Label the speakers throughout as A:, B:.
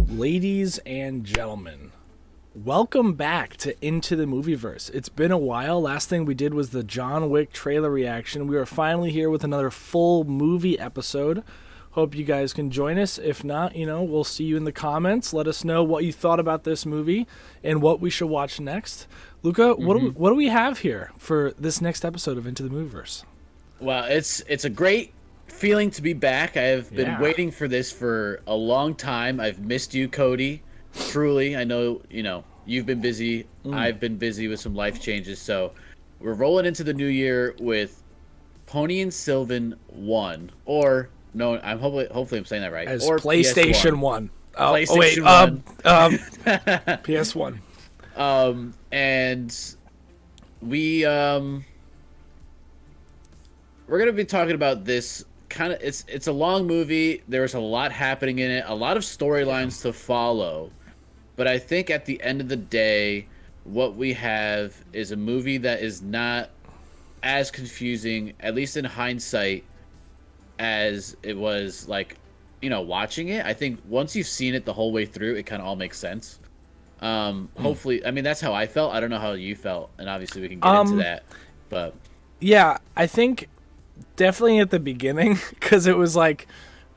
A: Ladies and gentlemen, welcome back to Into the Movieverse. It's been a while. Last thing we did was the John Wick trailer reaction. We are finally here with another full movie episode. Hope you guys can join us. If not, we'll see you in the comments. Let us know what you thought about this movie and what we should watch next. Luca, what do we have here for this next episode of Into the Movieverse?
B: Well, it's a great feeling to be back. I have been waiting for this for a long time. I've missed you, Cody. Truly, I know, you've been busy. I've been busy with some life changes. So we're rolling into the new year with Ponniyin Selvan 1, or no, I'm hopefully I'm saying that right.
A: As
B: or
A: PlayStation 1.
B: PlayStation 1.
A: PS1.
B: And we're gonna be talking about this kind of. It's a long movie. There's a lot happening in it. A lot of storylines to follow. But I think at the end of the day, what we have is a movie that is not as confusing, at least in hindsight, as it was watching it. I think once you've seen it the whole way through, it kind of all makes sense. Hopefully, I mean, that's how I felt. I don't know how you felt, and obviously we can get into that. But
A: yeah, I think definitely at the beginning, because it was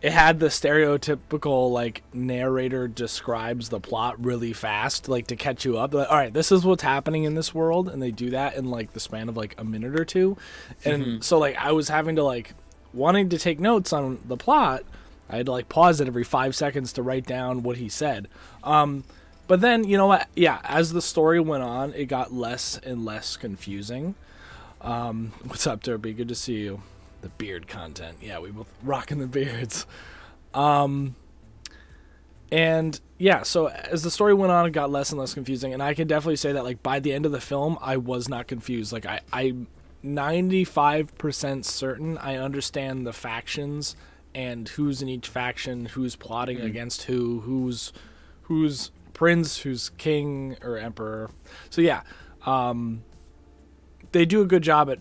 A: it had the stereotypical narrator describes the plot really fast, to catch you up. All right, this is what's happening in this world, and they do that in the span of a minute or two. And so I was having to wanting to take notes on the plot. I had to pause it every 5 seconds to write down what he said. But then, you know what? Yeah, as the story went on, it got less and less confusing. What's up, Derby? Good to see you. The beard content. Yeah, we both rocking the beards. And yeah, so as the story went on, it got less and less confusing. And I can definitely say that by the end of the film, I was not confused. I'm 95% certain I understand the factions and who's in each faction, who's plotting against who's prince, who's king or emperor. So yeah, they do a good job at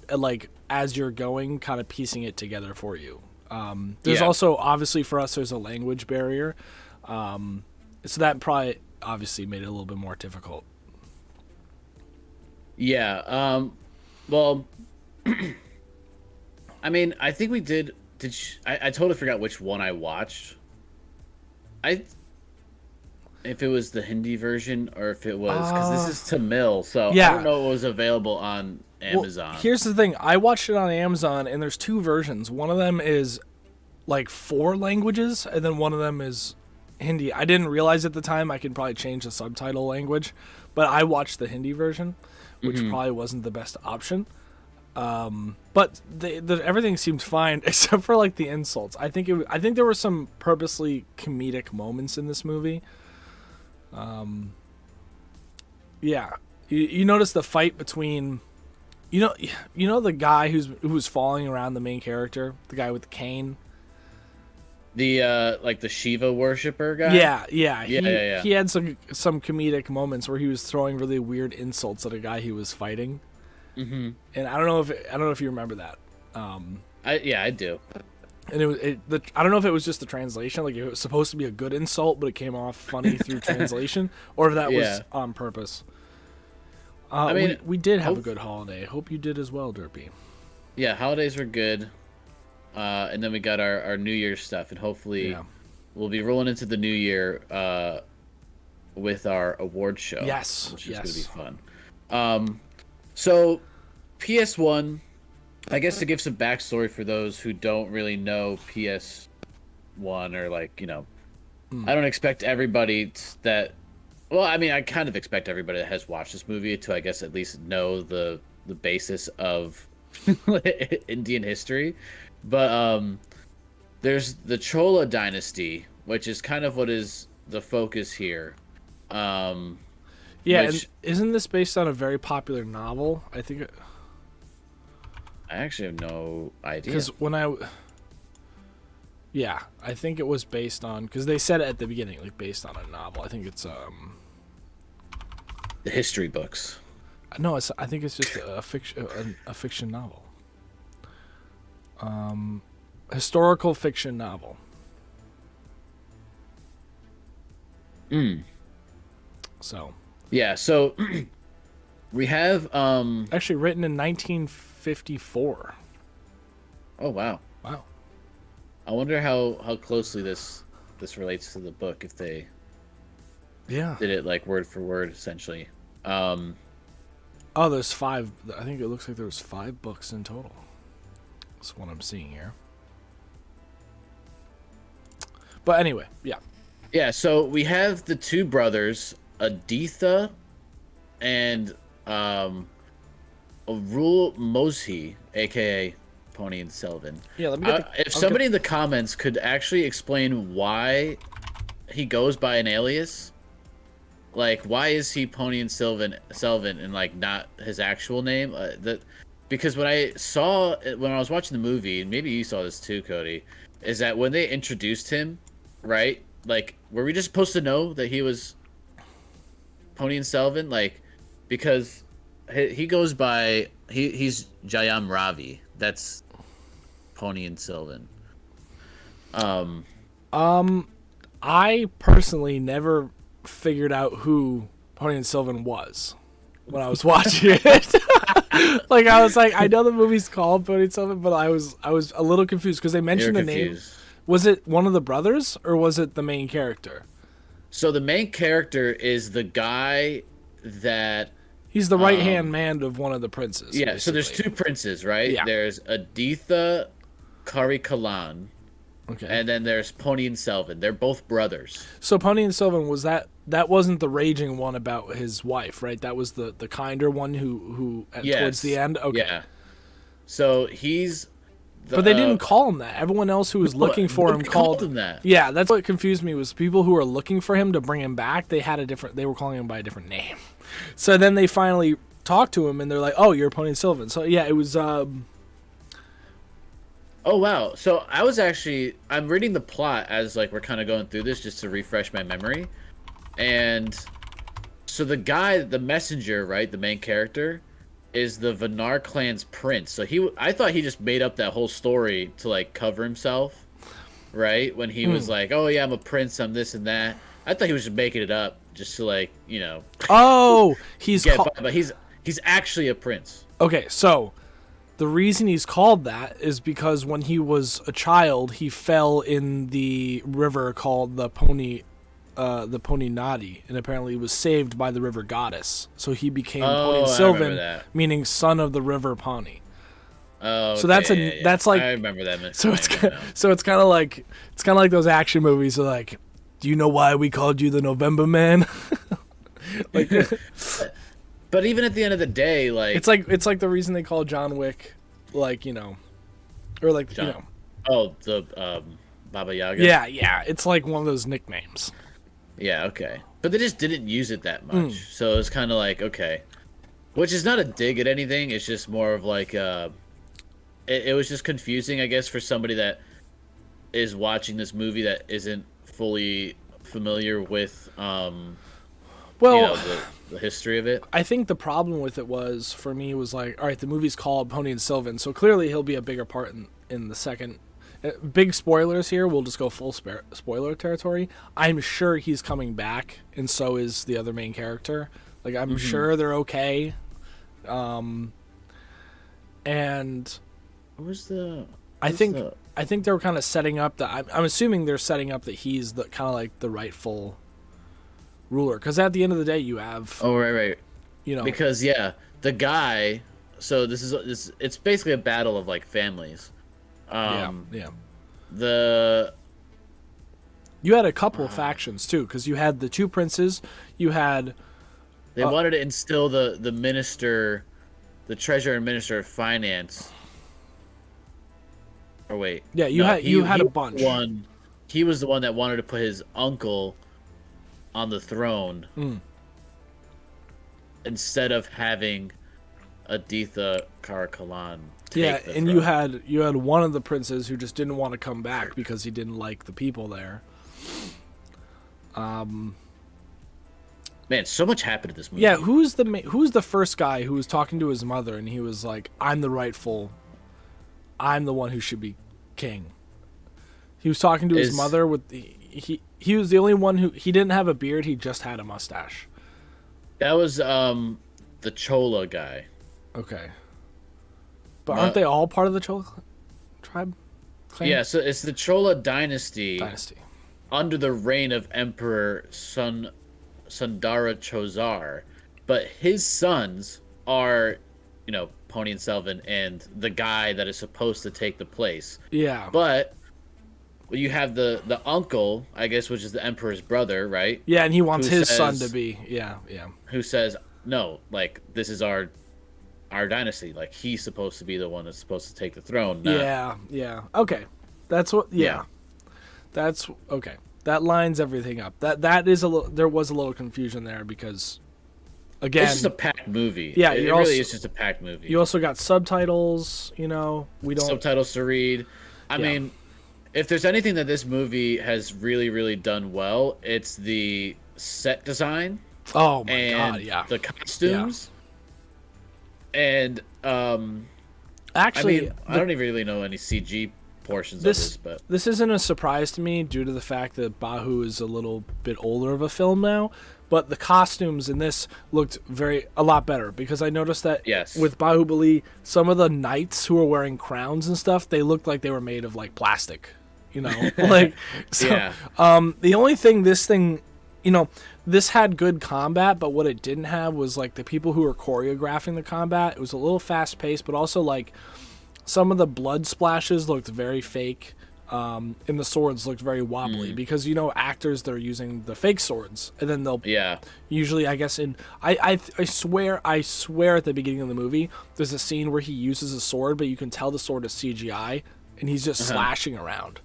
A: as you're going, kind of piecing it together for you. There's also, obviously for us, there's a language barrier. So that probably obviously made it a little bit more difficult.
B: Yeah. Well, I mean, I think we did. I totally forgot which one I watched. If it was the Hindi version or if it was, because this is Tamil, so
A: yeah.
B: I don't know what was available on Amazon.
A: Well, here's the thing. I watched it on Amazon, and there's two versions. One of them is 4 languages, and then one of them is Hindi. I didn't realize at the time I could probably change the subtitle language, but I watched the Hindi version, which probably wasn't the best option. But everything seemed fine except for the insults. I think there were some purposely comedic moments in this movie. Yeah, you notice the fight between, the guy who's falling around the main character, the guy with the cane.
B: The the Shiva worshiper guy.
A: Yeah. He had some comedic moments where he was throwing really weird insults at a guy he was fighting. And I don't know if you remember that.
B: I do.
A: And I don't know if it was just the translation, it was supposed to be a good insult, but it came off funny through translation, or if that was on purpose. I mean, we did have a good holiday. Hope you did as well, Derpy.
B: Yeah, holidays were good. And then we got our New Year's stuff, and hopefully we'll be rolling into the new year with our award show.
A: Yes.
B: Which is going to be fun. So, PS1... I guess to give some backstory for those who don't really know PS1 or I don't expect everybody that. Well, I mean, I kind of expect everybody that has watched this movie to, I guess, at least know the basis of Indian history. But there's the Chola dynasty, which is kind of what is the focus here.
A: And isn't this based on a very popular novel? I think.
B: I actually have no idea.
A: Because I think it was based on, because they said it at the beginning, based on a novel. I think it's
B: the history books.
A: No, I think it's just a fiction novel. Historical fiction novel. So.
B: Yeah, so we have
A: Actually written in 1954.
B: Oh wow.
A: Wow.
B: I wonder how closely this relates to the book, if they did it like word for word essentially.
A: There's 5. I think it looks like there's 5 books in total. That's what I'm seeing here. But anyway, yeah.
B: Yeah, so we have the 2 brothers, Aditha and Arul Moshe, aka Ponniyin Selvan.
A: Yeah, let me get
B: if somebody in the comments could actually explain why he goes by an alias, like why is he Ponniyin Selvan and like not his actual name? Because when I was watching the movie, and maybe you saw this too, Cody, is that when they introduced him, right? Like, were we just supposed to know that he was Ponniyin Selvan? Like, because he goes by he's Jayam Ravi. That's Ponniyin Selvan.
A: I personally never figured out who Ponniyin Selvan was when I was watching it. Like, I was like, I know the movie's called Ponniyin Selvan, but I was a little confused because they mentioned the name. Was it one of the brothers or was it the main character?
B: So the main character is the guy that
A: he's the right hand man of one of the princes.
B: Yeah.
A: Basically.
B: So there's 2 princes, right?
A: Yeah.
B: There's Aditha Karikalan.
A: Okay.
B: And then there's Ponniyin Selvan. They're both brothers.
A: So Ponniyin Selvan was that wasn't the raging one about his wife, right? That was the kinder one who towards the end. Okay.
B: Yeah. So he's.
A: But they didn't call him that. Everyone else who was looking for him called
B: him that.
A: Yeah, that's what confused me was people who were looking for him to bring him back. They were calling him by a different name. So then they finally talked to him and they're like, "Oh, you're Ponniyin Selvan." So yeah, it was.
B: Oh wow! So I'm reading the plot as like we're kind of going through this just to refresh my memory, and so the messenger, right, the main character, is the Vanar clan's prince. So I thought he just made up that whole story to like cover himself, right? When he was like, "Oh yeah, I'm a prince, I'm this and that." I thought he was just making it up just to like, you know.
A: Oh,
B: but he's actually a prince.
A: Okay, so the reason he's called that is because when he was a child, he fell in the river called the Ponniyinselvan, and apparently was saved by the river goddess. So he became Ponniyin Selvan, meaning son of the river Ponni.
B: Oh,
A: so that's that's like
B: I remember that.
A: So it's kind of like those action movies. So like, do you know why we called you the November Man? Like,
B: but even at the end of the day, like
A: it's like the reason they call John Wick, like, you know, or like John, you know.
B: Oh, the Baba Yaga.
A: Yeah, it's like one of those nicknames.
B: Yeah, okay. But they just didn't use it that much. So it's kind of like, okay. Which is not a dig at anything. It's just more of like, it was just confusing, I guess, for somebody that is watching this movie that isn't fully familiar with, the history of it.
A: I think the problem with it was, for me, was like, all right, the movie's called Ponniyin Selvan, so clearly he'll be a bigger part in the second. Big spoilers here. We'll just go full spoiler territory. I'm sure he's coming back, and so is the other main character. Like, I'm sure they're okay. And I think they were kind of setting up that. I'm assuming they're setting up that he's the kind of like the rightful ruler, because at the end of the day, you have.
B: Oh, right.
A: You know,
B: because the guy. So it's basically a battle of like families.
A: Yeah. You had a couple of factions too, because you had the 2 princes. You had.
B: They wanted to instill the minister, the treasurer and minister of finance. Or wait.
A: Yeah, you had a bunch.
B: He was the one that wanted to put his uncle on the throne instead of having Aditha Karikalan.
A: And you had one of the princes who just didn't want to come back because he didn't like the people there.
B: Man, so much happened in this movie.
A: Yeah, who's the first guy who was talking to his mother and he was like, I'm the one who should be king. He was talking to his mother with he was the only one he didn't have a beard. He just had a mustache.
B: That was the Chola guy.
A: Okay. But aren't they all part of the Chola tribe? Clan?
B: Yeah, so it's the Chola dynasty. Under the reign of Emperor Sundara Chozar. But his sons are, Ponniyin Selvan and the guy that is supposed to take the place.
A: Yeah.
B: But you have the uncle, I guess, which is the emperor's brother, right?
A: Yeah, and he wants his son to be. Yeah.
B: Who says, no, like, this is our dynasty. Like, he's supposed to be the one that's supposed to take the throne.
A: Yeah. Okay. That's what. Yeah. That's okay. That lines everything up. That is there was a little confusion there because, again,
B: it's just a packed movie.
A: Yeah,
B: it really is just a packed movie.
A: You also got subtitles. We don't
B: subtitles to read. I mean, if there's anything that this movie has really, really done well, it's the set design.
A: Oh my god! Yeah,
B: the costumes. Yeah. And
A: actually,
B: I mean, I don't even really know any CG portions of this, but
A: this isn't a surprise to me due to the fact that Bahu is a little bit older of a film now. But the costumes in this looked a lot better because I noticed that with Bahubali, some of the knights who were wearing crowns and stuff, they looked like they were made of like plastic, like. So, the only thing this had good combat, but what it didn't have was like the people who were choreographing the combat. It was a little fast paced, but also like some of the blood splashes looked very fake. And the swords looked very wobbly because actors, they're using the fake swords, and then they'll usually, I guess, I swear at the beginning of the movie there's a scene where he uses a sword, but you can tell the sword is CGI and he's just slashing around.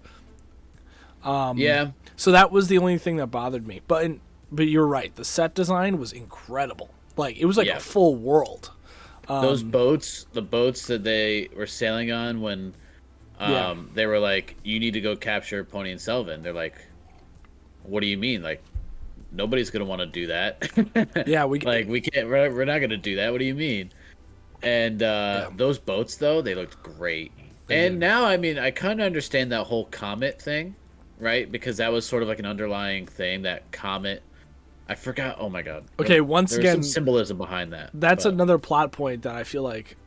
A: So that was the only thing that bothered me. But you're right, the set design was incredible. Like it was like a full world.
B: Those boats, the boats that they were sailing on when. They were like, you need to go capture Ponniyin Selvan. They're like, what do you mean? Like, nobody's gonna want to do that. We can't. We're not gonna do that. What do you mean? And those boats, though, they looked great. Now, I mean, I kind of understand that whole comet thing, right? Because that was sort of like an underlying thing. That comet. I forgot. Oh my god.
A: Okay, once
B: again, there's some symbolism behind that.
A: That's another plot point that I feel like.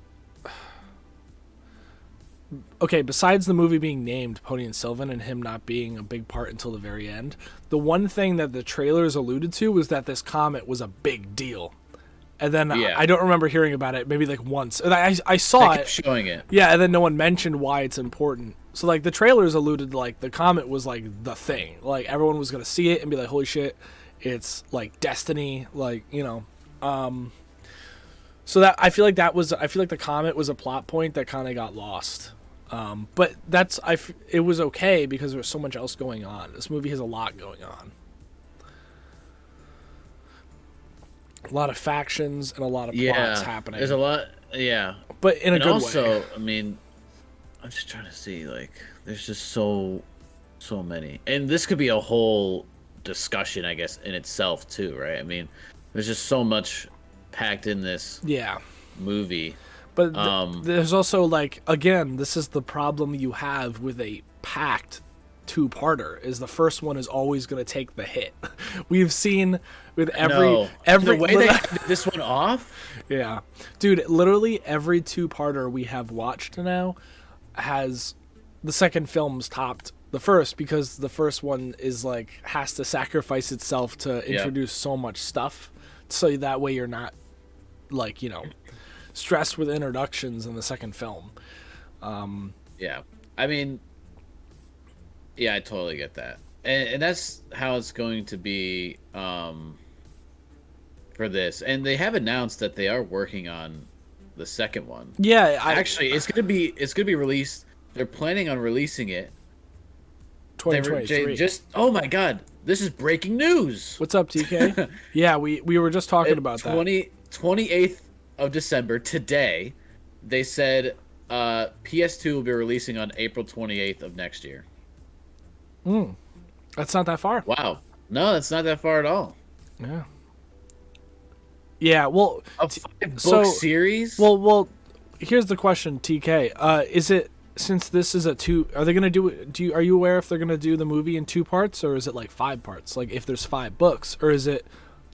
A: Okay, besides the movie being named Ponniyin Selvan and him not being a big part until the very end, the one thing that the trailers alluded to was that this comet was a big deal. And then I don't remember hearing about it, maybe like once. And I saw it.
B: Showing it.
A: Yeah, and then no one mentioned why it's important. So like the trailers alluded to, like the comet was like the thing. Like everyone was going to see it and be like, holy shit, it's like destiny, like, so that I feel like the comet was a plot point that kind of got lost. But it was okay because there was so much else going on. This movie has a lot going on. A lot of factions and a lot of plots happening.
B: There's a lot,
A: but in a good way.
B: Also, I mean, I'm just trying to see, like, there's just so many. And this could be a whole discussion, I guess, in itself, too, right? I mean, there's just so much packed in this movie.
A: But there's also, like, again, this is the problem you have with a packed two-parter, is the first one is always going to take the hit. We've seen with every
B: the way they ended this one off.
A: Yeah. Dude, literally every two-parter we have watched now has the second film's topped the first, because the first one is like has to sacrifice itself to introduce so much stuff, so that way you're not like, stressed with introductions in the second film.
B: I mean, I totally get that, and that's how it's going to be for this. And they have announced that they are working on the second one.
A: Actually,
B: it's gonna be released. They're planning on releasing it
A: 2023.
B: Oh my god, this is breaking news.
A: What's up, TK? we were just talking about that.
B: 28th of December, today, they said PS2 will be releasing on April 28th of next year.
A: That's not that far.
B: Wow. No, that's not that far at all.
A: Yeah, well,
B: a 5-book series?
A: Well, here's the question, TK. Is it since this is are they gonna are you aware if they're gonna do the movie in 2 parts, or is it like 5 parts? Like if there's 5 books, or is it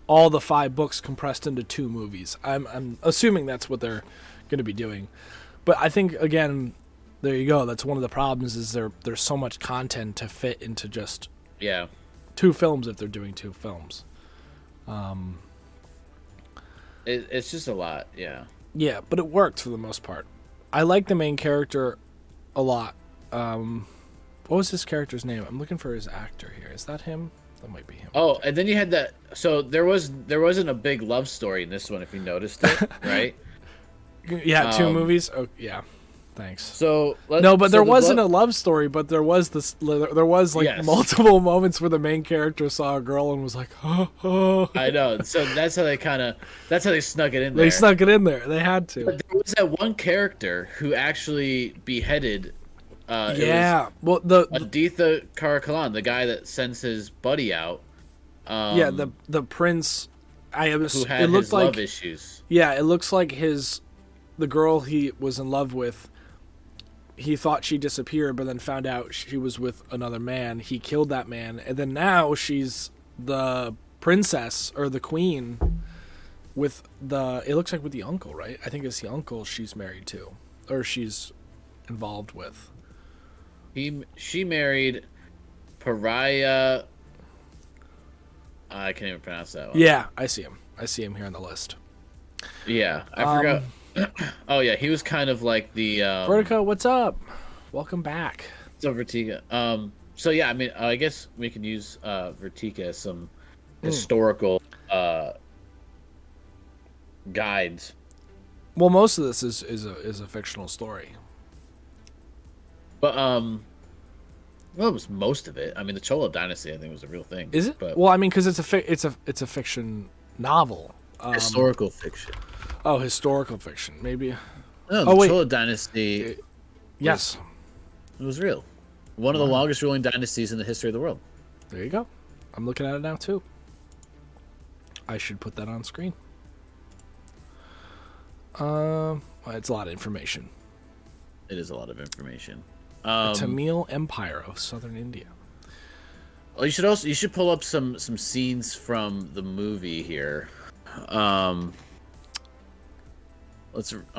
A: all the 5 books compressed into 2 movies? I'm assuming that's what they're gonna be doing. But I think, again, there you go. That's one of the problems, is there's so much content to fit into just 2 films if they're doing 2 films.
B: It's just a lot, yeah.
A: Yeah, but it worked for the most part. I like the main character a lot. What was his character's name? I'm looking for his actor here. Is that him? That might be him.
B: Oh, and then you had that. So there wasn't a big love story in this one, if you noticed it, right?
A: Yeah, 2 movies. Oh, yeah. Thanks.
B: So
A: there wasn't a love story, but there was this. There was multiple moments where the main character saw a girl and was like, "Oh."
B: I know. So that's how they snuck it in there.
A: They snuck it in there. They had to.
B: But there was that one character who actually beheaded.
A: Well, the
B: Aditha Karikalan, the guy that sends his buddy out.
A: The prince.
B: Who had his love issues.
A: Yeah, it looks like the girl he was in love with. He thought she disappeared, but then found out she was with another man. He killed that man, and then now she's the princess or the queen with it looks like with the uncle, right? I think it's the uncle she's married to, or she's involved with.
B: She married Pariah. I can't even pronounce that one.
A: Yeah, I see him. I see him here on the list.
B: Yeah, I forgot. Oh yeah, he was kind of like the
A: Vertica. What's up? Welcome back.
B: So Vertica. So yeah, I mean, I guess we can use Vertica as some historical guides.
A: Well, most of this is a fictional story.
B: But well, it was most of it. I mean, the Chola dynasty, I think, was a real thing.
A: Is it?
B: But,
A: well, I mean, because it's a fiction novel.
B: Historical fiction.
A: Oh, historical fiction, maybe.
B: No, the Chola dynasty.
A: Yes,
B: it was real. One of the longest ruling dynasties in the history of the world.
A: There you go. I'm looking at it now too. I should put that on screen. Well, it's a lot of information.
B: It is a lot of information.
A: Tamil Empire of Southern India.
B: Well, you should pull up some scenes from the movie here. Oh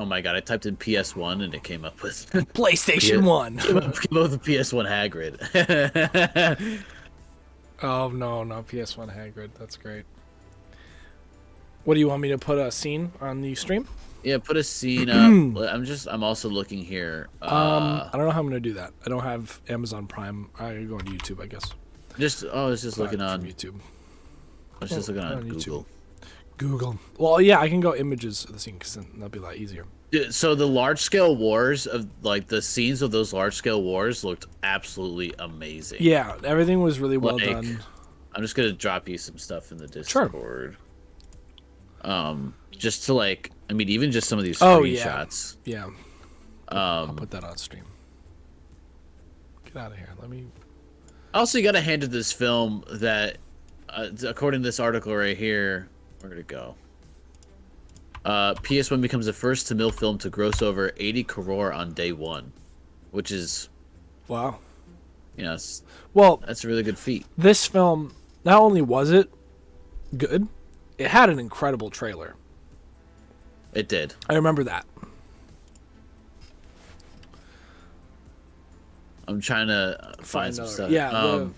B: my god! I typed in PS1 and it came up with
A: PlayStation 1.
B: Came up with PS1 Hagrid.
A: Oh no, not PS1 Hagrid. That's great. What do you want me to put a scene on the stream?
B: Yeah, put a scene up. I'm also looking here.
A: I don't know how I'm gonna do that. I don't have Amazon Prime. I go on YouTube, I guess.
B: I was just looking on
A: YouTube.
B: I was just looking on Google.
A: Google. Well, yeah, I can go images of the scene because that'll be a lot easier.
B: So the large scale wars of the scenes of those large scale wars looked absolutely amazing.
A: Yeah, everything was really well done.
B: I'm just gonna drop you some stuff in the Discord. Sure. Just to even just some of these screenshots.
A: Yeah. I'll put that on stream. Get out of here. Let me.
B: Also, you gotta hand it this film that, according to this article right here. Where'd it go? PS1 becomes the first Tamil film to gross over 80 crore on day one, which is,
A: wow.
B: That's a really good feat.
A: This film, not only was it good, it had an incredible trailer.
B: It did.
A: I remember that.
B: I'm trying to find some stuff.
A: Yeah.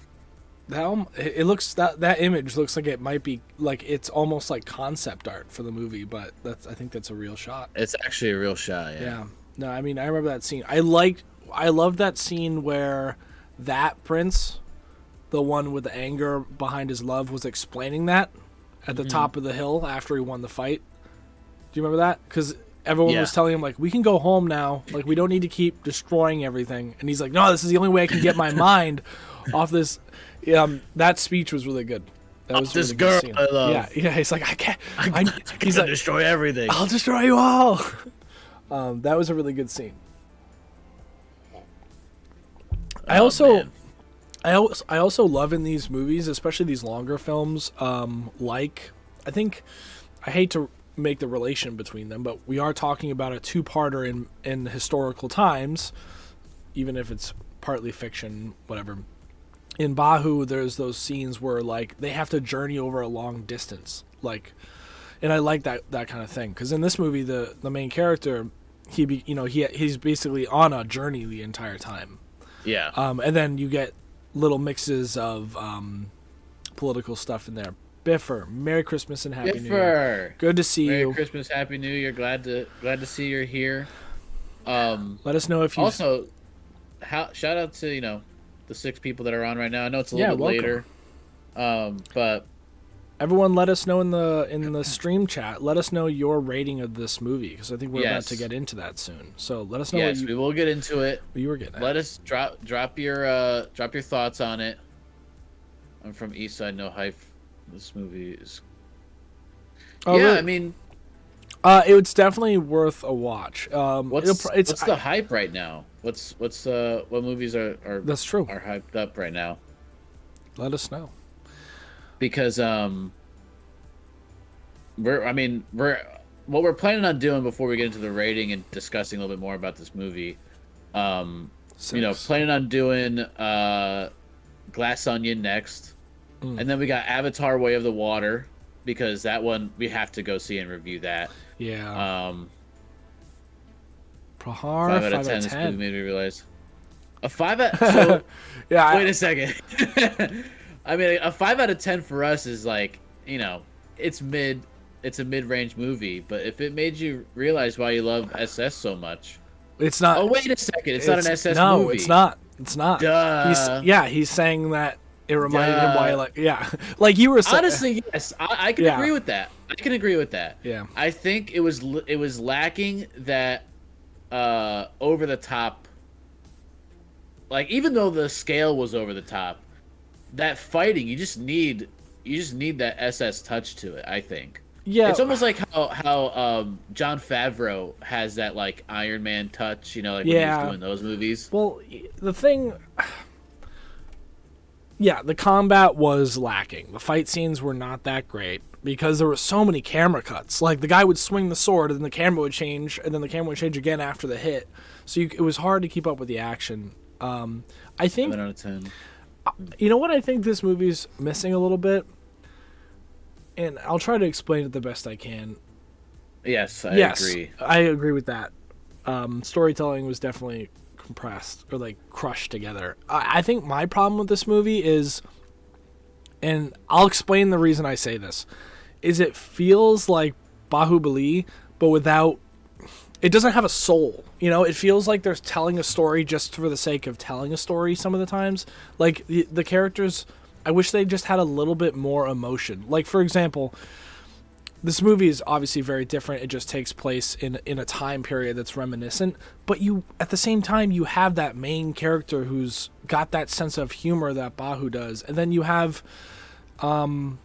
A: It looks that image looks like it might be it's almost like concept art for the movie, but I think that's a real shot.
B: It's actually a real shot.
A: Yeah. No, I mean I remember that scene. I loved that scene where that prince, the one with the anger behind his love, was explaining that at the top of the hill after he won the fight. Do you remember that? Because everyone was telling him we can go home now. We don't need to keep destroying everything. And he's like, no, this is the only way I can get my mind off this. That speech was really good. That was
B: this
A: really
B: girl
A: good scene.
B: I love.
A: Yeah. He's like, I can't.
B: He's destroy everything.
A: I'll destroy you all. That was a really good scene. I also love in these movies, especially these longer films. I hate to make the relation between them, but we are talking about a two-parter in historical times. even if it's partly fiction, whatever. In Bahu, there's those scenes where like they have to journey over a long distance, like, and I like that kind of thing, because in this movie, the main character, he's basically on a journey the entire time.
B: Yeah.
A: And then you get little mixes of political stuff in there. Biffer, Merry Christmas and Happy New Year. Good to see you.
B: Merry Christmas, Happy New Year. Glad to see you're here.
A: Let us know if you
B: also. Shout out to the 6 people that are on right now. I know it's a little bit later, but
A: everyone, let us know in the stream chat. Let us know your rating of this movie, because I think we're about to get into that soon. So let us know.
B: Yes, we will get into it.
A: What you were getting at.
B: Let us drop your thoughts on it. I'm from Eastside, no hype. This movie is.
A: Oh,
B: yeah,
A: really?
B: I mean,
A: it's definitely worth a watch.
B: What's the hype right now? What movies are
A: that's true
B: are hyped up right now?
A: Let us know,
B: because we're what we're planning on doing before we get into the rating and discussing a little bit more about this movie. Planning on doing Glass Onion next, and then we got Avatar: Way of the Water, because that one we have to go see and review that.
A: Yeah.
B: Prahar, 5 out of 10. This movie made me realize. A 5 out. So,
A: yeah.
B: Wait a second. I mean, a 5 out of 10 for us is like, it's mid. It's a mid-range movie, but if it made you realize why you love SS so much,
A: it's not.
B: Oh, wait a second. It's not an SS movie.
A: No, it's not. It's not.
B: Duh.
A: He's saying that it reminded him why, like you were saying.
B: Honestly, yes, I can agree with that. I can agree with that.
A: Yeah.
B: I think it was lacking that over the top. Like, even though the scale was over the top, that fighting, you just need that SS touch to it, I think.
A: Yeah.
B: It's almost like how Jon Favreau has that like Iron Man touch, when he was doing those movies.
A: Well, the thing, the combat was lacking. The fight scenes were not that great because there were so many camera cuts. Like, the guy would swing the sword and then the camera would change, and then the camera would change again after the hit. So it was hard to keep up with the action. I think
B: 7 out of 10.
A: You know what I think this movie's missing a little bit? And I'll try to explain it the best I can.
B: Yes, I agree.
A: I agree with that. Storytelling was definitely compressed or like crushed together. I think my problem with this movie is, and I'll explain the reason I say this, is it feels like Bahubali, but without, it doesn't have a soul. It feels like they're telling a story just for the sake of telling a story some of the times. Like, the characters, I wish they just had a little bit more emotion. Like, for example, this movie is obviously very different. It just takes place in a time period that's reminiscent. But at the same time, you have that main character who's got that sense of humor that Bahu does. And then you have, remember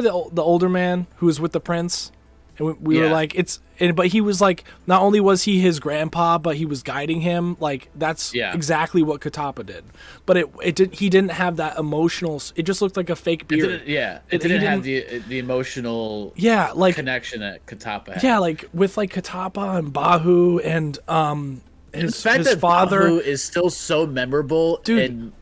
A: the older man who was with the prince? And we were like, but he was like, not only was he his grandpa, but he was guiding him. Like, that's exactly what Katapa did. But he didn't have that emotional. It just looked like a fake beard.
B: It didn't have the emotional connection that Katapa had.
A: Yeah, like with like Katapa and Bahu and his father.
B: Bahu is still so memorable, dude. And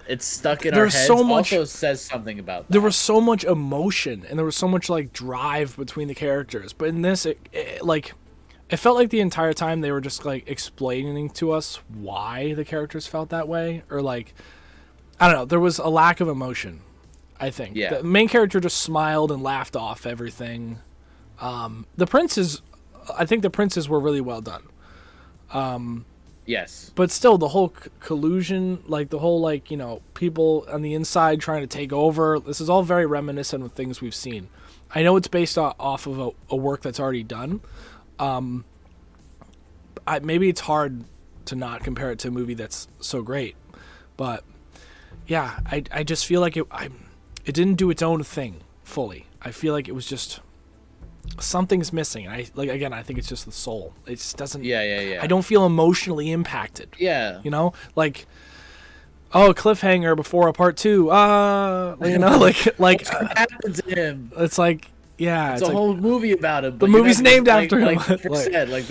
B: it's stuck in our heads. Also says something about that.
A: There was so much emotion and there was so much like drive between the characters. But in this, it felt like the entire time they were just like explaining to us why the characters felt that way, or like, I don't know. There was a lack of emotion, I think.
B: Yeah.
A: The main character just smiled and laughed off everything. The princes, I think the princes were really well done.
B: Yes.
A: But still, the whole collusion, like the whole, like, people on the inside trying to take over, this is all very reminiscent of things we've seen. I know it's based off of a work that's already done. Maybe it's hard to not compare it to a movie that's so great. But, yeah, I just feel like it didn't do its own thing fully. I feel like it was just... something's missing. I think it's just the soul. It just doesn't.
B: Yeah.
A: I don't feel emotionally impacted.
B: Yeah.
A: Like, a cliffhanger before a part 2. Like
B: what happened to him?
A: It's like, Yeah,
B: It's a whole movie about him.
A: The movie's named after him.
B: Like they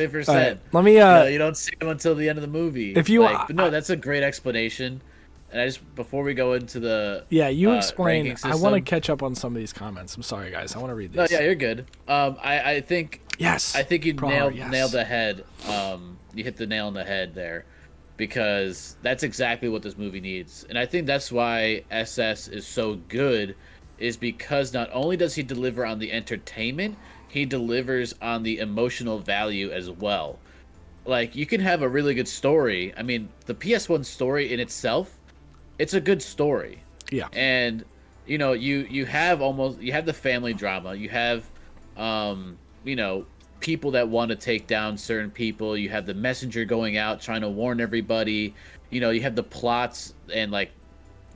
B: first said.
A: Let me.
B: You don't see him until the end of the movie.
A: If you,
B: but no, that's a great explanation. And I just before we go into the
A: you explain.
B: System,
A: I want to catch up on some of these comments. I'm sorry, guys. I want to read these.
B: No, yeah, you're good. I think
A: yes.
B: I think you nailed the head. You hit the nail on the head there, because that's exactly what this movie needs, and I think that's why SS is so good, is because not only does he deliver on the entertainment, he delivers on the emotional value as well. Like, you can have a really good story. I mean, the PS1 story in itself, it's a good story.
A: Yeah.
B: And you know, you have the family drama. You have people that want to take down certain people. You have the messenger going out trying to warn everybody. You have the plots and like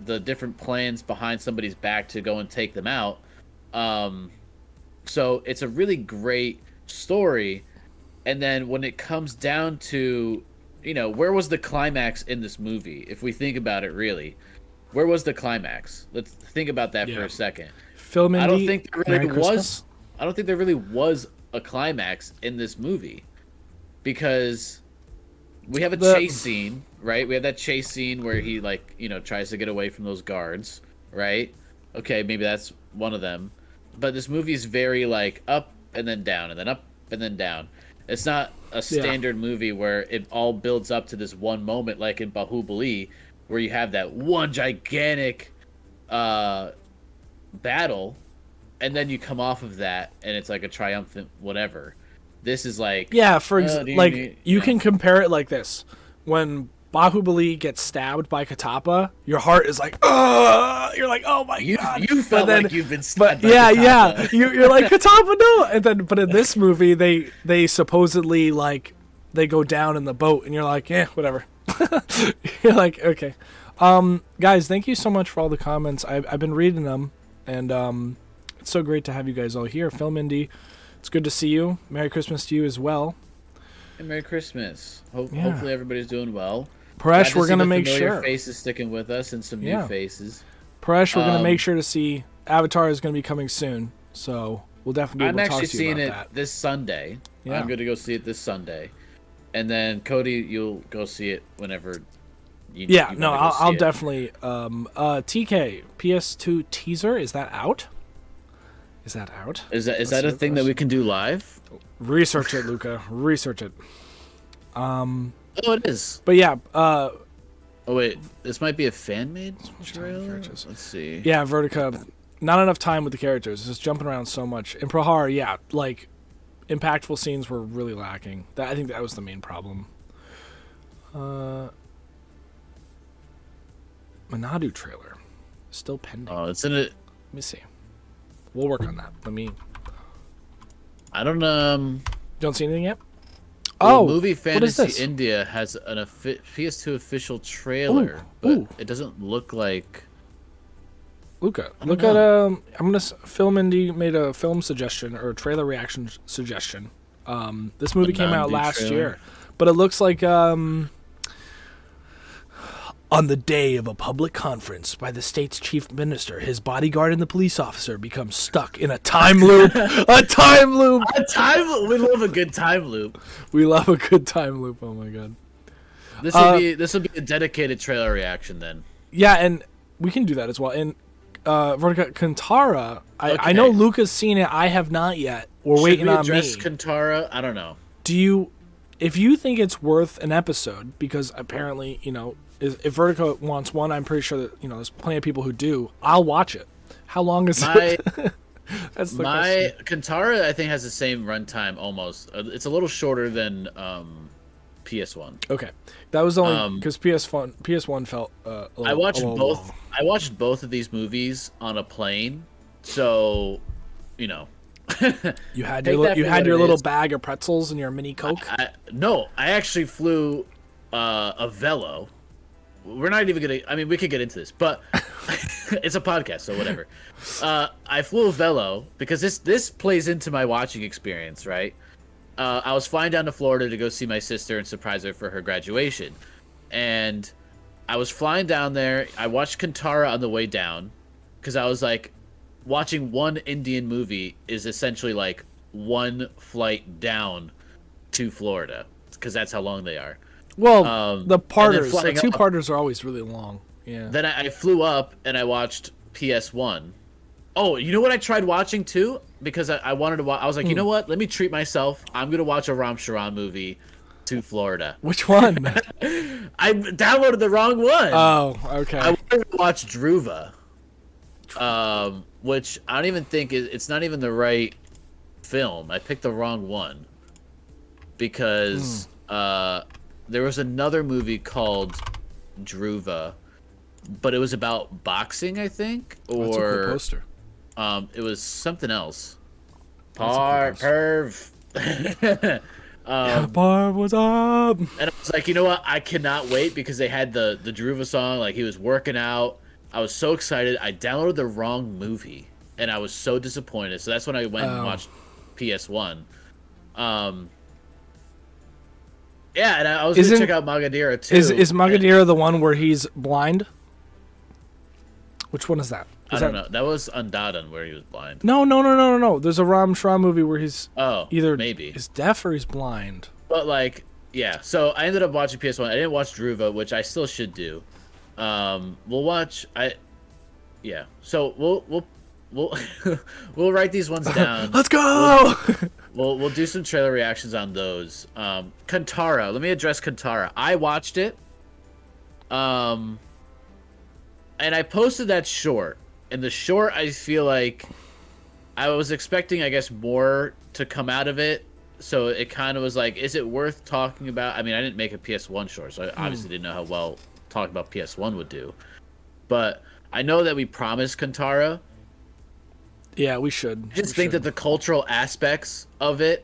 B: the different plans behind somebody's back to go and take them out. So it's a really great story. And then when it comes down to, where was the climax in this movie? If we think about it, really, where was the climax? Let's think about that for a second.
A: Film indie,
B: I don't think there really was a climax in this movie, because we have a chase scene, right? We have that chase scene where he tries to get away from those guards, right? Okay, maybe that's one of them. But this movie is very like up and then down and then up and then down. It's not a standard movie where it all builds up to this one moment like in Bahubali, where you have that one gigantic battle, and then you come off of that and it's like a triumphant whatever. This is like
A: you can compare it like this. When Bahubali gets stabbed by Katapa, your heart is like, you're like, oh my god.
B: You felt like you've been stabbed by
A: Katapa.
B: Yeah.
A: You're like, Katapa, no. And then, but in this movie, they supposedly they go down in the boat, and you're like, whatever. You're like, okay. Guys, thank you so much for all the comments. I've been reading them, and it's so great to have you guys all here. Film Indie, it's good to see you. Merry Christmas to you as well.
B: And Merry Christmas. Hopefully everybody's doing well.
A: Paresh, we're going to make sure.
B: Faces sticking with us and some new faces.
A: Paresh, we're going to make sure to see. Avatar is going to be coming soon, so we'll definitely be able to talk to you about that. I'm actually seeing it
B: this Sunday. Yeah. I'm going to go see it this Sunday. And then, Cody, you'll go see it whenever you
A: I'll definitely. TK, PS2 teaser, is that out? Is that
B: a thing that we can do live?
A: Research it, Luca. Research it.
B: Oh, it is.
A: But yeah.
B: Oh wait, this might be a fan-made trailer. Let's see.
A: Yeah, Vertica. Not enough time with the characters. It's just jumping around so much. In Prahar, impactful scenes were really lacking. I think that was the main problem. Manadu trailer, still pending.
B: Oh, it's in it.
A: Let me see. We'll work on that.
B: I don't
A: Don't see anything yet.
B: Movie Fantasy India has an PS2 official trailer, but it doesn't look like.
A: Luca, look at I'm gonna Film Indie made a film suggestion or a trailer reaction suggestion. This movie came out last year, but it looks like on the day of a public conference by the state's chief minister, his bodyguard and the police officer become stuck in a time loop. A time loop.
B: We love a good time loop.
A: We love a good time loop. Oh my god.
B: This will be a dedicated trailer reaction then.
A: Yeah, and we can do that as well. And Vertica, Kantara, I know Luca's seen it. I have not yet. We're waiting on me.
B: Should we address Kantara? I don't know.
A: If you think it's worth an episode, because apparently, if Vertigo wants one, I'm pretty sure that there's plenty of people who do. I'll watch it. How long is it? That's the question.
B: Kantara, I think, has the same runtime almost. It's a little shorter than PS1.
A: Okay, that was only because PS1 felt.
B: I watched both. Long. I watched both of these movies on a plane, so
A: you had your little bag of pretzels and your mini Coke.
B: No, I actually flew a Velo. We're not even gonna. I mean, we could get into this, but it's a podcast, so whatever. I flew a Velo because this plays into my watching experience, right? I was flying down to Florida to go see my sister and surprise her for her graduation, and I was flying down there. I watched Kantara on the way down because I was like, watching one Indian movie is essentially like one flight down to Florida because that's how long they are.
A: Well, the
B: flying
A: two-parters are always really long. Yeah.
B: Then I flew up and I watched PS1. Oh, you know what I tried watching too? Because I wanted to watch. I was like, you know what? Let me treat myself. I'm gonna watch a Ram Charan movie to Florida.
A: Which one?
B: I downloaded the wrong one.
A: Oh, okay.
B: I wanted to watch Dhruva, which I don't even think it's not even the right film. I picked the wrong one because there was another movie called Dhruva, but it was about boxing, I think, or
A: That's a cool poster.
B: It was something else.
A: Perv.
B: Yeah,
A: Barb, what's up?
B: And I was like, you know what? I cannot wait because they had the Dhruva song. Like, he was working out. I was so excited. I downloaded the wrong movie, and I was so disappointed. So that's when I went and watched PS1. Yeah, and I was going to check out Magadira, too.
A: Is Magadira the one where he's blind? Which one is that?
B: I don't know. That was Undadan, where he was blind.
A: No. There's a Ram Charan movie where he's either
B: maybe
A: he's deaf or he's blind.
B: But like, yeah. So I ended up watching PS1. I didn't watch Dhruva, which I still should do. We'll watch. So we'll we'll write these ones down.
A: Let's go.
B: We'll do some trailer reactions on those. Kantara. Let me address Kantara. I watched it. And I posted that short. In the short, I feel like I was expecting, I guess, more to come out of it. So it kind of was like, is it worth talking about? I mean, I didn't make a PS1 short, so I obviously didn't know how well talking about PS1 would do. But I know that we promised Kantara.
A: Yeah, we should.
B: I just think that the cultural aspects of it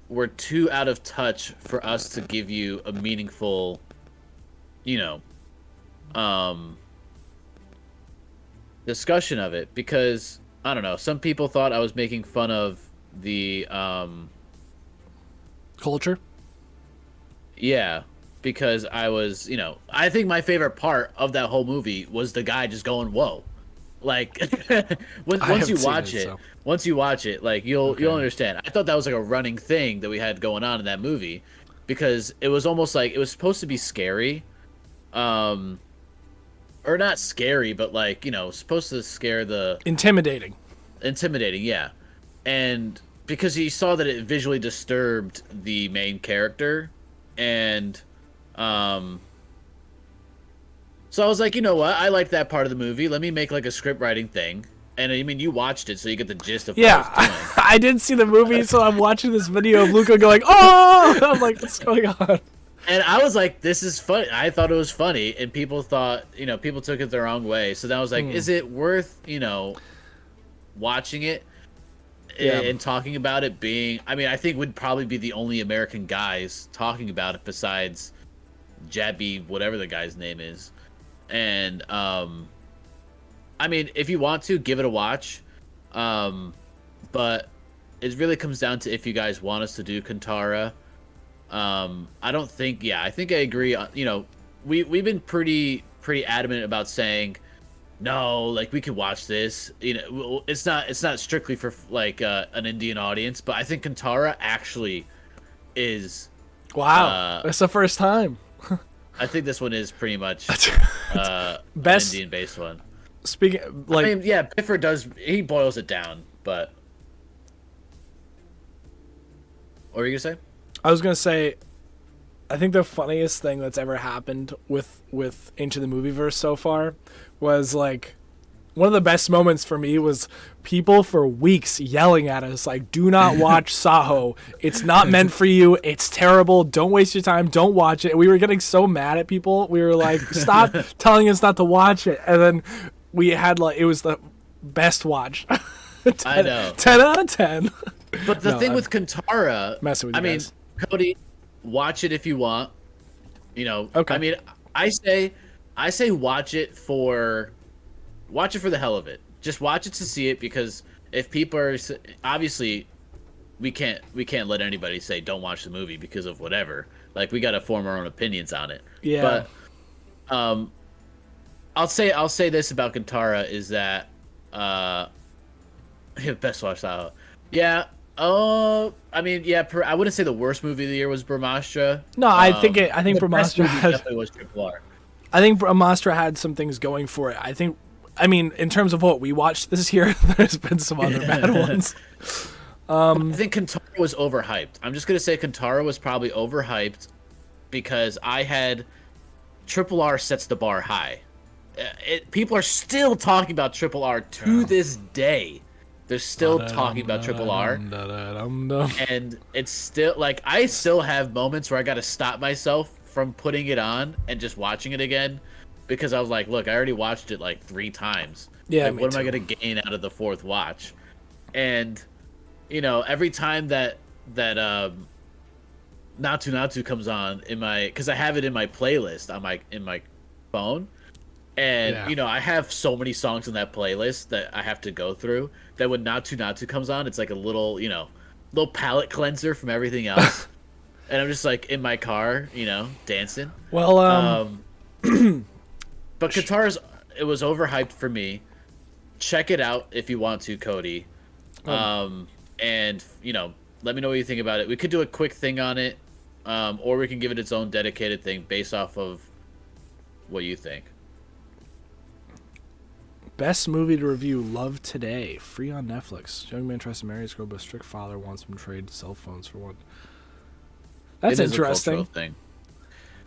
B: were too out of touch for us to give you a meaningful, discussion of it, because I don't know, some people thought I was making fun of the
A: culture.
B: Yeah, because I was, I think my favorite part of that whole movie was the guy just going, "Whoa!" Like once you watch it, like you'll understand. I thought that was like a running thing that we had going on in that movie, because it was almost like it was supposed to be scary. Or not scary, but like, supposed to scare the...
A: Intimidating,
B: yeah. And because he saw that it visually disturbed the main character. And, so I was like, you know what? I liked that part of the movie. Let me make like a script writing thing. And I mean, you watched it, so you get the gist of what I was doing.
A: I didn't see the movie, so I'm watching this video of Luca going, "Oh!" I'm like, what's going on?
B: And I was like, this is funny. I thought it was funny, and people thought, people took it the wrong way. So then I was like, is it worth, watching it and talking about it being... I mean, I think we'd probably be the only American guys talking about it besides Jabby, whatever the guy's name is. And, I mean, if you want to, give it a watch. But it really comes down to if you guys want us to do Kantara. I don't think, I think I agree. We've been pretty adamant about saying, no, like we could watch this. It's not strictly for like an Indian audience, but I think Kantara actually is.
A: Wow, that's the first time.
B: I think this one is pretty much
A: best
B: Indian based one.
A: Speaking, like,
B: I mean, yeah, Bifford he boils it down, but what were you gonna say?
A: I was gonna say, I think the funniest thing that's ever happened with Into the Movieverse so far was like one of the best moments for me was people for weeks yelling at us like, "Do not watch Saho. It's not meant for you. It's terrible. Don't waste your time. Don't watch it." We were getting so mad at people. We were like, "Stop telling us not to watch it." And then we had like it was the best watch. 10,
B: I know.
A: 10 out of 10.
B: But the thing with Kantara,
A: messing with you guys.
B: Cody, watch it if you want.
A: Okay.
B: I mean, I say watch it for the hell of it. Just watch it to see it, because if people are obviously we can't let anybody say don't watch the movie because of whatever. Like, we got to form our own opinions on it.
A: Yeah.
B: But I'll say this about Kantara is that Yeah, best watched out. Yeah. I mean, yeah. I wouldn't say the worst movie of the year was Brahmastra.
A: No, I think
B: The best
A: Brahmastra
B: movie definitely was Triple R.
A: I think Brahmastra had some things going for it. I mean, in terms of what we watched this year, there's been some other bad ones.
B: I think Kantara was overhyped. I'm just gonna say Kantara was probably overhyped because I had Triple R sets the bar high. People are still talking about Triple R to this day. They're still talking about Triple R, and it's still like I still have moments where I got to stop myself from putting it on and just watching it again because I was like, look, I already watched it like 3 times.
A: Yeah,
B: like, what am I gonna gain out of the 4th watch? And every time that Natu Natu comes on because I have it in my playlist on my phone. And I have so many songs in that playlist that I have to go through that when Natu Natu comes on, it's like a little, little palate cleanser from everything else. And I'm just like in my car, dancing.
A: Well,
B: but Qatar's, it was overhyped for me. Check it out if you want to, Cody. And let me know what you think about it. We could do a quick thing on it, or we can give it its own dedicated thing based off of what you think.
A: best movie to review: Love Today, free on Netflix. Young man tries to marry his girl, but a strict father wants him to trade cell phones for one. That's interesting.
B: A cultural thing.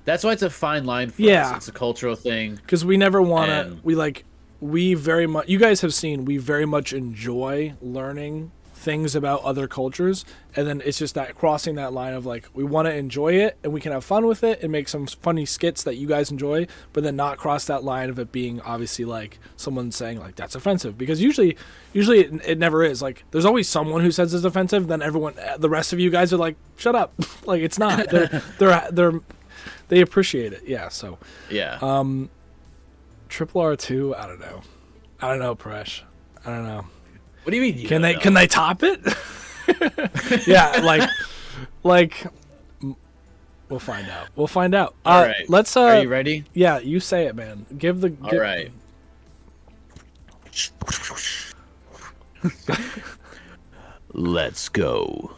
B: That's why it's a fine line for us. It's a cultural thing.
A: Because we never want to. We very much. You guys have seen. We very much enjoy learning things about other cultures, and then it's just that crossing that line of like we want to enjoy it and we can have fun with it and make some funny skits that you guys enjoy, but then not cross that line of it being obviously like someone saying like that's offensive, because usually it never is. Like there's always someone who says it's offensive, then the rest of you guys are like shut up. Like it's not. They appreciate it. Yeah. So
B: yeah.
A: Triple R2, I don't know, Paresh. I don't know.
B: What do you mean?
A: Can they top it? Yeah, like we'll find out. All
B: right.
A: Let's.
B: Are you ready?
A: Yeah, you say it, man.
B: All right. Let's go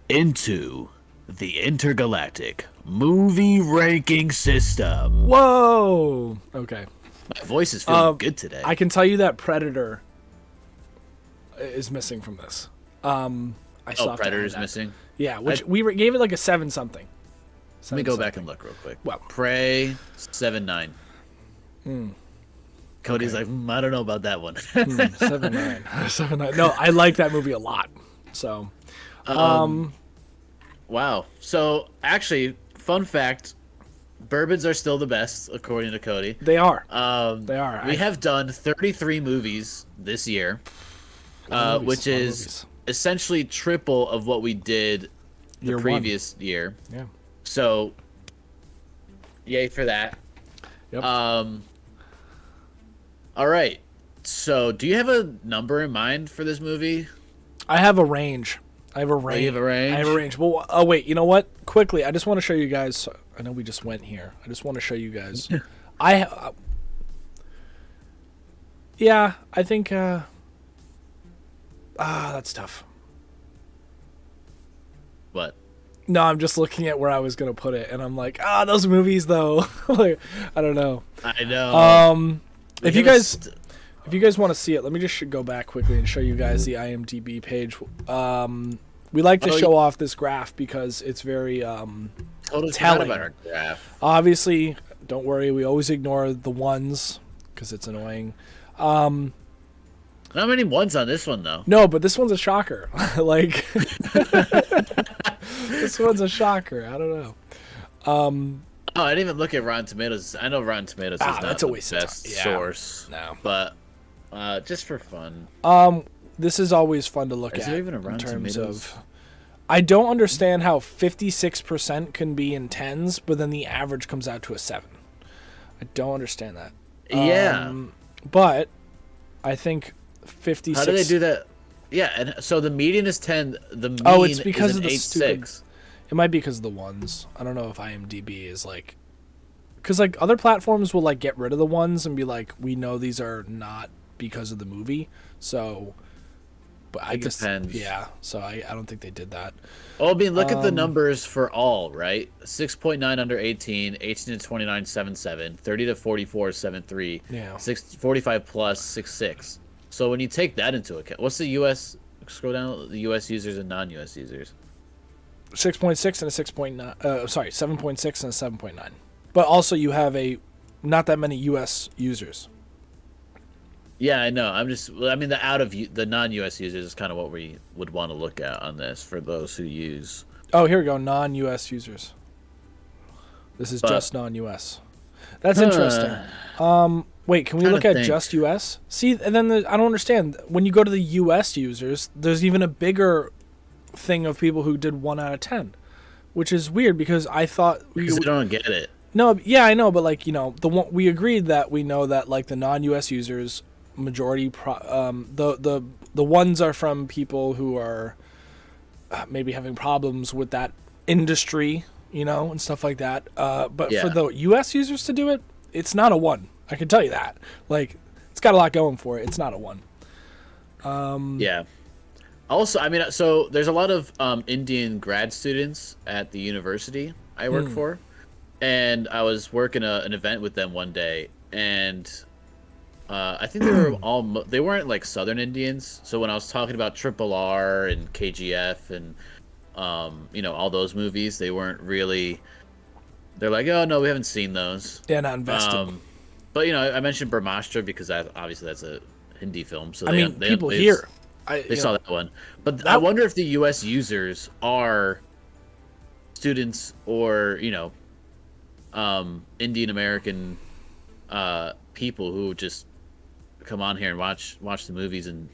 B: into the intergalactic movie ranking system.
A: Whoa. Okay.
B: My voice is feeling good today.
A: I can tell you that Predator is missing from this.
B: Predator's missing?
A: Yeah, which we gave it like a 7 something.
B: Let me go back and look real quick.
A: Well,
B: Prey 7-9. Cody's like, I don't know about that one.
A: 7-9. 7-9. No, I like that movie a lot. So,
B: wow. So actually, fun fact: bourbons are still the best, according to Cody.
A: They are.
B: They are. We have done 33 movies this year, which is essentially triple of what we did the previous year.
A: Yeah.
B: So, yay for that.
A: Yep.
B: All right. So, do you have a number in mind for this movie?
A: I have a range. You have a range. Well, oh wait, you know what? Quickly, I just want to show you guys. I know we just went here. I just want to show you guys. Yeah, I think. That's tough.
B: What?
A: No, I'm just looking at where I was gonna put it, and I'm like, those movies though. Like, I don't know.
B: I know.
A: If you guys want to see it, let me just go back quickly and show you guys the IMDb page. We like to show off this graph because it's very
B: totally
A: telling.
B: About our graph.
A: Obviously, don't worry. We always ignore the ones because it's annoying.
B: Not many ones on this one though.
A: No, but this one's a shocker. Like this one's a shocker. I don't know.
B: I didn't even look at Rotten Tomatoes. I know Rotten Tomatoes is not
A: that's a
B: the
A: waste
B: best
A: of time.
B: source.
A: No,
B: but just for fun.
A: This is always fun to look at.
B: Is there even a
A: in
B: Rotten
A: terms
B: Tomatoes?
A: of? I don't understand how 56% can be in 10s, but then the average comes out to a 7. I don't understand that.
B: Yeah,
A: but I think 56.
B: How do they do that? Yeah, and so the median is 10. The mean
A: it's because
B: is
A: of
B: an
A: the
B: 8.6.
A: It might be because of the ones. I don't know if IMDb is like, because like other platforms will like get rid of the ones and be like, we know these are not because of the movie. So But
B: It depends.
A: yeah. So I don't think they did that.
B: Oh, I mean, look at the numbers for all, right? 6.9 under 18, 18 to 29, 7.7, 30 to 44, 7.3,
A: Yeah.
B: 45 plus, 6.6. So when you take that into account, what's the U.S. Scroll down the U.S. users and non-U.S. users.
A: 6.6 and a 6.9. Sorry, 7.6 and a 7.9. But also you have not that many U.S. users.
B: Yeah, I know. I mean, the non-U.S. users is kind of what we would want to look at on this for those who use.
A: Oh, here we go. Non-U.S. users. This is just non-U.S. That's interesting. Wait, can we look at just U.S.? See, and then I don't understand. When you go to the U.S. users, there's even a bigger thing of people who did 1 out of 10, which is weird because I thought
B: because they don't get it.
A: No, yeah, I know, but like we agreed that we know that like the non-U.S. users majority the ones are from people who are maybe having problems with that industry, and stuff like that. But for the U.S. users to do it, it's not a 1. I can tell you that. Like, it's got a lot going for it. It's not a 1.
B: Yeah. Also, I mean, so there's a lot of Indian grad students at the university I work for, and I was working an event with them one day, and I think they weren't like Southern Indians. So when I was talking about Triple R and KGF and all those movies, they weren't really. They're like, oh no, we haven't seen those.
A: Yeah, not invested.
B: But I mentioned Brahmastra because obviously that's a Hindi film. So
A: people here.
B: They saw that one, but I wonder if the U.S. users are students or Indian American people who just come on here and watch the movies and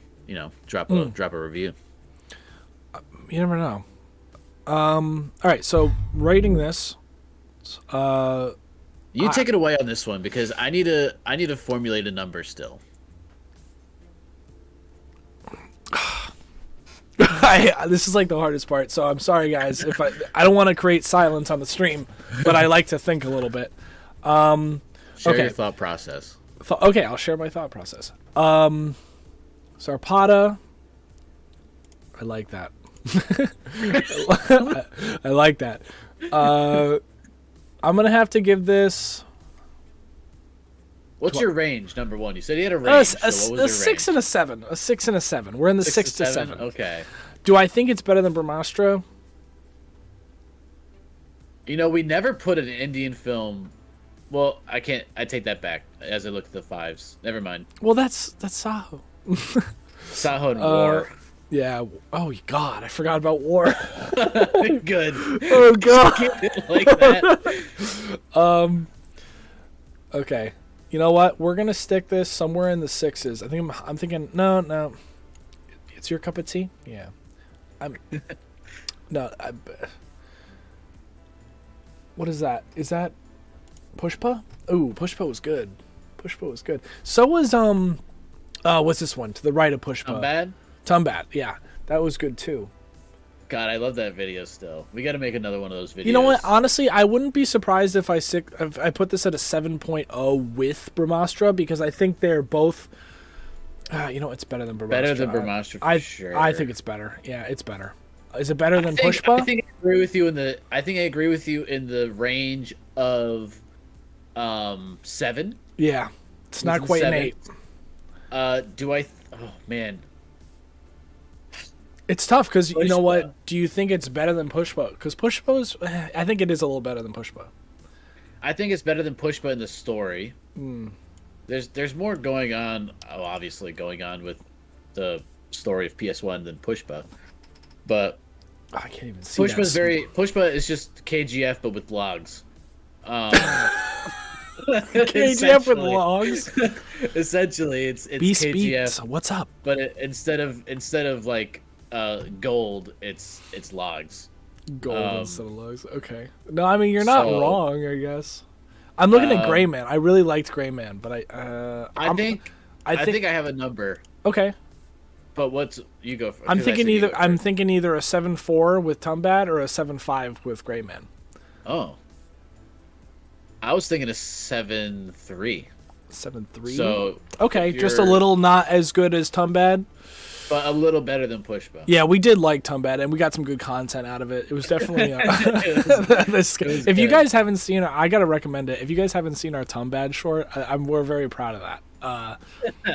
B: drop a review.
A: You never know. All right, so rating this.
B: You take it away on this one because I need to formulate a number still.
A: This is like the hardest part, so I'm sorry guys if I don't want to create silence on the stream, but I like to think a little bit.
B: Share your thought process.
A: Okay, I'll share my thought process. Sarpada, I like that. I like that. I'm gonna have to give this.
B: What's your range? Number one, you said you had a range.
A: A 6 and a 7. A 6 and a 7. We're in the 6 to 7.
B: Okay.
A: Do I think it's better than Brahmastra?
B: We never put an Indian film. Well, I can't. I take that back. As I look at the 5s, never mind.
A: Well, that's Saho.
B: Saho and War.
A: Yeah. Oh God, I forgot about War.
B: Good.
A: Oh God.
B: Like that.
A: Okay. You know what? We're gonna stick this somewhere in the 6s. I'm thinking. No. It's your cup of tea. Yeah. What is that? Is that Pushpa? Ooh, Pushpa was good. So was what's this one to the right of Pushpa? Tumbad. Yeah, that was good too.
B: God, I love that video still. We got to make another one of those videos.
A: You know what? Honestly, I wouldn't be surprised if I put this at a 7.0 with Brahmastra because I think they're both. It's better than Brahmastra.
B: Better than Brahmastra for sure.
A: I think it's better. Yeah, it's better. Is it better than Pushpa?
B: I think I agree with you in the range of 7.
A: Yeah, it's not quite 7. An 8.
B: Oh man.
A: It's tough because you know what? Do you think it's better than Pushpa? Because Pushpa's, I think it is a little better than Pushpa.
B: I think it's better than Pushpa in the story. There's more going on. Obviously going on with the story of PS1 than Pushpa, but
A: I can't even see.
B: Pushpa is just KGF but with logs.
A: KGF with logs.
B: Essentially, it's
A: Beast
B: KGF.
A: Beats. What's up?
B: But instead of like gold, it's logs.
A: Gold instead of logs. Okay. No, I mean you're not wrong. I guess. I'm looking at Gray Man. I really liked Gray Man, but
B: I think I have a number.
A: Okay.
B: But you go for?
A: I'm thinking either a 7.4 with Tumbad or a 7.5 with Gray Man.
B: Oh. I was thinking a 7.3.
A: 7.3.
B: So
A: okay, just a little not as good as Tumbad.
B: but a little better than Pushpa.
A: Yeah, we did like Tumbad, and we got some good content out of it. It was definitely. If you guys haven't seen it, I gotta recommend it. If you guys haven't seen our Tumbad short, we're very proud of that.
B: I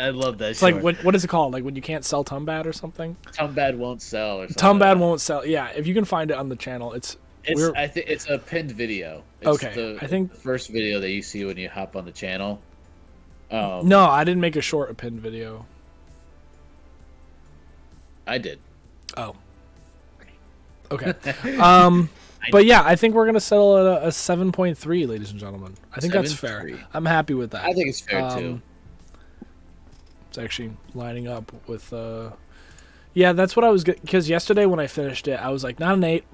B: love that.
A: It's short. Like what is it called? Like when you can't sell Tumbad or something.
B: Tumbad won't sell. Or something
A: Tumbad won't sell. Yeah, if you can find it on the channel,
B: I think it's a pinned video. It's
A: okay, I think
B: the first video that you see when you hop on the channel.
A: No, I didn't make a short pinned video.
B: I did.
A: Oh. Okay. But yeah, I think we're gonna settle at a 7.3, ladies and gentlemen. I think that's fair. I'm happy with that.
B: I think it's fair too.
A: It's actually lining up with. Yeah, that's what I was because yesterday when I finished it, I was like, not an 8,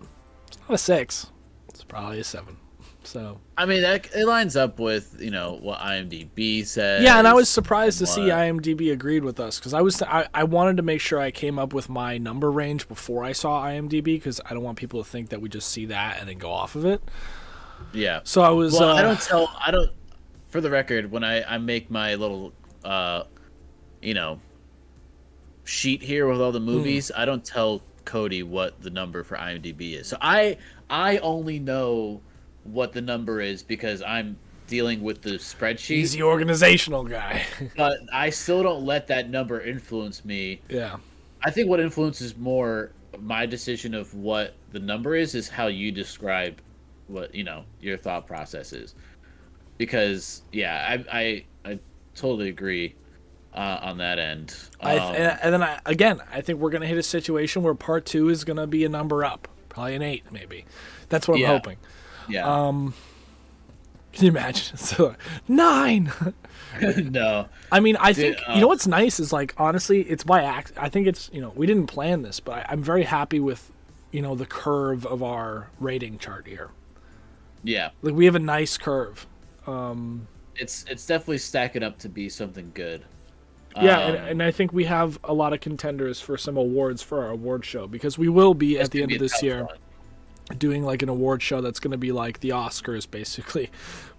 A: it's not a 6, it's probably a 7. So
B: I mean, it lines up with what IMDb says.
A: Yeah, and I was surprised to see IMDb agreed with us because I wanted to make sure I came up with my number range before I saw IMDb because I don't want people to think that we just see that and then go off of it.
B: Yeah.
A: So I was.
B: Well, I don't. For the record, when I make my little sheet here with all the movies, I don't tell Cody what the number for IMDb is. So I only know what the number is because I'm dealing with the spreadsheet.
A: He's the organizational guy.
B: But I still don't let that number influence me.
A: Yeah.
B: I think what influences more my decision of what the number is how you describe what, your thought process is. Because, yeah, I totally agree on that end.
A: And then I think we're going to hit a situation where part 2 is going to be a number up. Probably an 8, maybe. That's what I'm hoping.
B: Yeah.
A: Can you imagine? So 9.
B: No.
A: I mean, I think what's nice is like honestly, it's by act. I think it's we didn't plan this, but I'm very happy with the curve of our rating chart here.
B: Yeah.
A: Like we have a nice curve.
B: It's definitely stacking up to be something good.
A: Yeah, and I think we have a lot of contenders for some awards for our award show because we will be at the end of this year. Doing like an award show that's going to be like the Oscars basically,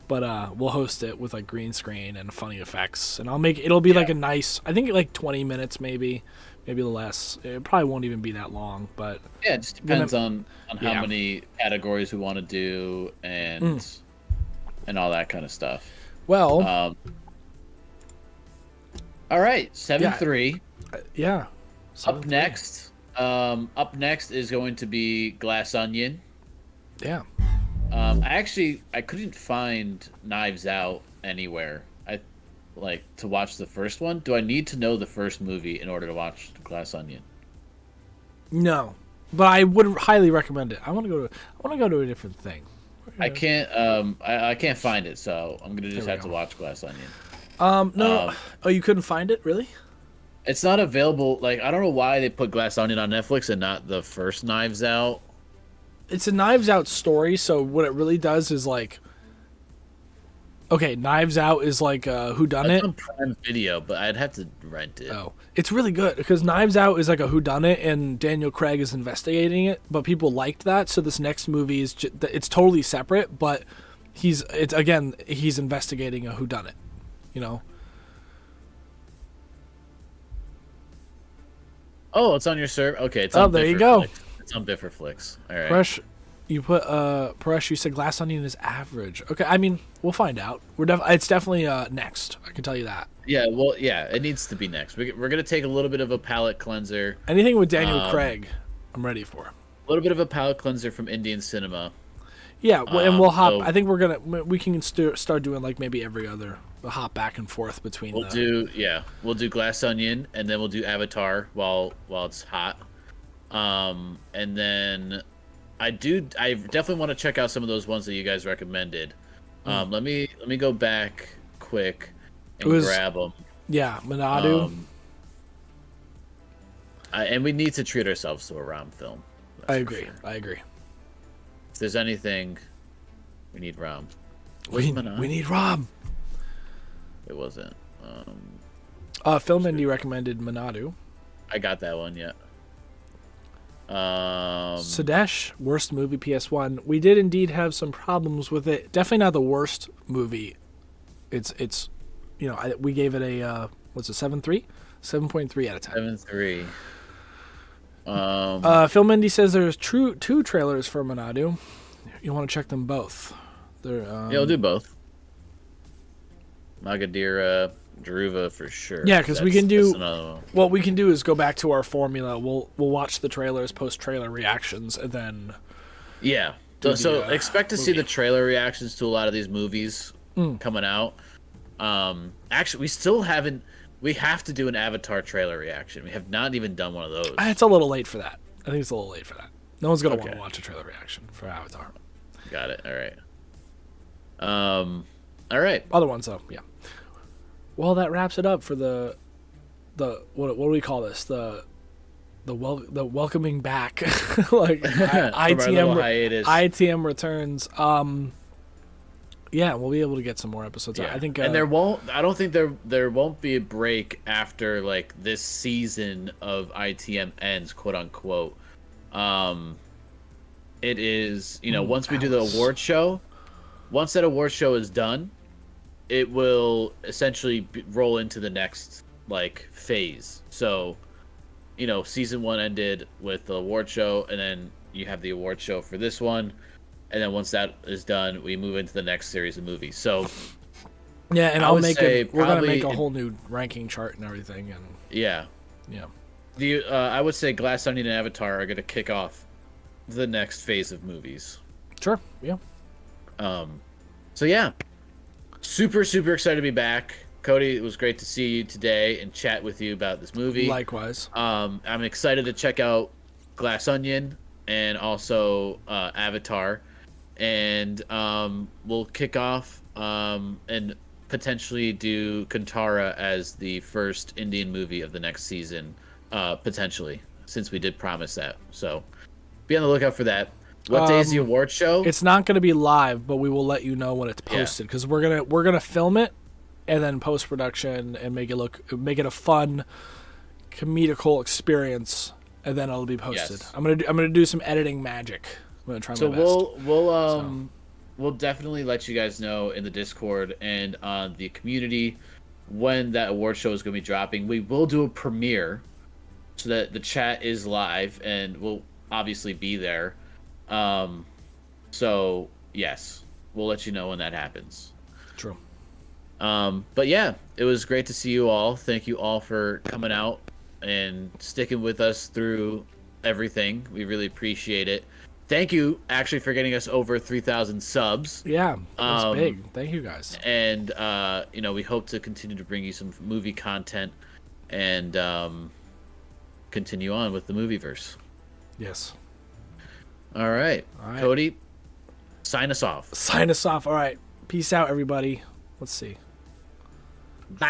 A: but we'll host it with like green screen and funny effects, and it'll be like a nice, I think like 20 minutes maybe less. It probably won't even be that long, but
B: yeah, it just depends on how many categories we want to do and all that kind of stuff.
A: Well,
B: all right, 7-3.
A: Yeah.
B: Up next. Up next is going to be Glass Onion.
A: Yeah.
B: I couldn't find Knives Out anywhere. I like to watch the first one. Do I need to know the first movie in order to watch Glass Onion?
A: No, but I would highly recommend it. I want to go to a different thing.
B: I can't. I can't find it, so I'm gonna just have to watch Glass Onion.
A: No. Oh, you couldn't find it, really?
B: It's not available. Like, I don't know why they put Glass Onion on Netflix and not the first Knives Out.
A: It's a Knives Out story, so what it really does is like, okay, Knives Out is like a whodunit.
B: It's on Prime Video, but I'd have to rent it.
A: Oh, it's really good because Knives Out is like a whodunit, and Daniel Craig is investigating it. But people liked that, so this next movie is it's totally separate, but he's investigating a whodunit,
B: Oh, it's on your server. Okay, it's
A: on.
B: Oh,
A: there you go.
B: Flicks. It's on Bifferflix. All right.
A: Paresh, you said Glass Onion is average. Okay, I mean we'll find out. It's definitely next. I can tell you that.
B: Yeah, well, yeah, it needs to be next. We're gonna take a little bit of a palate cleanser.
A: Anything with Daniel Craig, I'm ready for.
B: A little bit of a palate cleanser from Indian cinema.
A: Yeah, and we'll hop. I think we can start doing like maybe every other. We'll hop back and forth between.
B: We'll do Glass Onion, and then we'll do Avatar while it's hot. And then I definitely want to check out some of those ones that you guys recommended. Let me go back quick and grab them.
A: Yeah, Manadu.
B: And we need to treat ourselves to a Ram film.
A: I agree.
B: If there's anything, we need Ram.
A: We need Ram.
B: It wasn't.
A: Film Indie recommended Manadu.
B: I got that one, yeah.
A: Sadesh, worst movie PS1. We did indeed have some problems with it. Definitely not the worst movie. It's we gave it a what's it 7.3? 7.3 out of 10.
B: 7.3.
A: Film Indy says there's two trailers for Manadu. You want to check them both. They're,
B: yeah, we'll do both. Magadira, Daruva for sure.
A: Yeah, because we can do. What we can do is go back to our formula. We'll watch the trailers, post trailer reactions, and then.
B: Yeah. So expect to see the trailer reactions to a lot of these movies coming out. Actually, we still haven't. We have to do an Avatar trailer reaction. We have not even done one of those.
A: It's a little late for that. I think it's a little late for that. No one's gonna want to watch a trailer reaction for Avatar.
B: Got it. All right. All right.
A: Other ones though, yeah. Well, that wraps it up for the what do we call this? The welcoming back, like ITM returns. Yeah, we'll be able to get some more episodes.
B: Yeah.
A: I think,
B: and I don't think there won't be a break after like this season of ITM ends, quote unquote. It is, once we do the award show, once that award show is done, it will essentially roll into the next like phase. So, season 1 ended with the award show, and then you have the award show for this one. And then once that is done, we move into the next series of movies. So,
A: yeah, and we're gonna make a whole new ranking chart and everything. And
B: yeah. I would say Glass Onion and Avatar are gonna kick off the next phase of movies.
A: Sure. Yeah.
B: So yeah, super excited to be back. Cody, it was great to see you today and chat with you about this movie.
A: Likewise.
B: I'm excited to check out Glass Onion and also Avatar. And we'll kick off and potentially do Kantara as the first Indian movie of the next season, potentially, since we did promise that. So be on the lookout for that. What day is the award show?
A: It's not going to be live, but we will let you know when it's posted, because we're gonna film it and then post production and make it a fun, comedical experience, and then it'll be posted. Yes. I'm gonna do some editing magic. I'm gonna try my best.
B: We'll definitely let you guys know in the Discord and on the community when that award show is going to be dropping. We will do a premiere so that the chat is live, and we'll obviously be there. So yes, we'll let you know when that happens.
A: True.
B: But yeah, it was great to see you all. Thank you all for coming out and sticking with us through everything. We really appreciate it. Thank you, actually, for getting us over 3,000 subs.
A: Yeah, that's big. Thank you, guys.
B: And, we hope to continue to bring you some movie content and continue on with the Movieverse.
A: Yes.
B: All right. Cody, sign us off.
A: All right. Peace out, everybody. Let's see.